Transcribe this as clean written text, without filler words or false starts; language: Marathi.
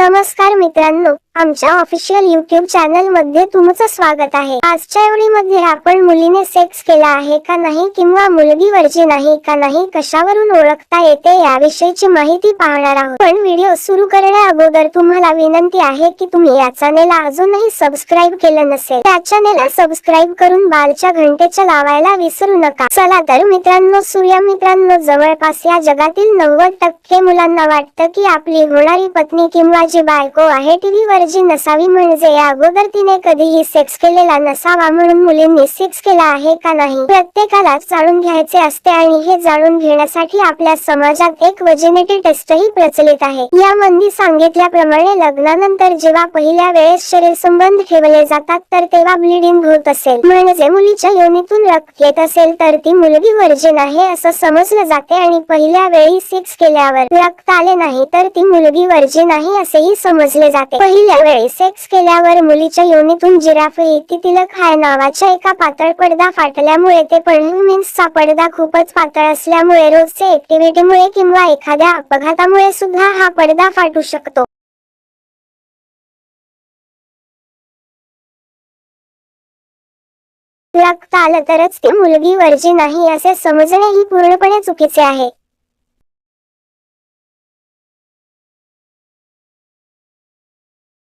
नमस्कार मित्रांनो, आमच्या ऑफिशियल YouTube चॅनल मध्ये तुमचं स्वागत आहे। आजच्या व्हिडिओमध्ये आपण मुलीने सेक्स केला आहे का नाही किंवा मुलगी वर्जिन आहे का नाही कशावरून ओळखता येते याविषयीची माहिती पाहणार आहोत। पण व्हिडिओ सुरू करण्या अगोदर तुम्हाला विनंती आहे की तुम्ही या चॅनेलला अजूनही सबस्क्राइब केलं नसेल तर चॅनेलला सबस्क्राइब करून बालच्या घंटेच्या लावायला विसरू नका। चला तर मित्रांनो जवळपास या जगातील 90% मुलांना वाटतं की आपली होणारी पत्नी किंवा जी बायको आहे ती वर्जिन नसावी, म्हणजे या अगोदर तिने कधीही सेक्स केलेला नसावा। म्हणून मुलींनी सेक्स केला आहे का नाही प्रत्येकाला जाणून घ्यायचे असते आणि हे जाणून घेण्यासाठी आपल्या समाजात एक व्हर्जिनिटी टेस्ट ही प्रचलित आहे। यामध्ये सांगितल्याप्रमाणे लग्नानंतर जेव्हा पहिल्या वेळेस शरीर संबंध ठेवले जातात तर तेव्हा ब्लिडिंग होत असेल, म्हणजे मुलीच्या योनीतून रक्त येत असेल तर ती मुलगी वर्जिन आहे असं समजलं जाते आणि पहिल्या वेळी सेक्स केल्यावर रक्त आले नाही तर ती मुलगी वर्जिन आहे असेही समजले जाते। पहिल्या वेळी सेक्स केल्यावर मुलीच्या योनीतून जिराफ येते तिलक हाय नावाच्या एका पातळ पडदा फाटल्यामुळे ते चा पडदा खूपच पातळ असल्यामुळे रोजच्या ऍक्टिव्हिटीमुळे किंवा एखाद्या अपघातामुळे सुद्धा हा पडदा फाटू शकतो। रक्त आलं तरच ती मुलगी वर्जिन आहे असे समजणे ही पूर्णपणे चुकीचे आहे।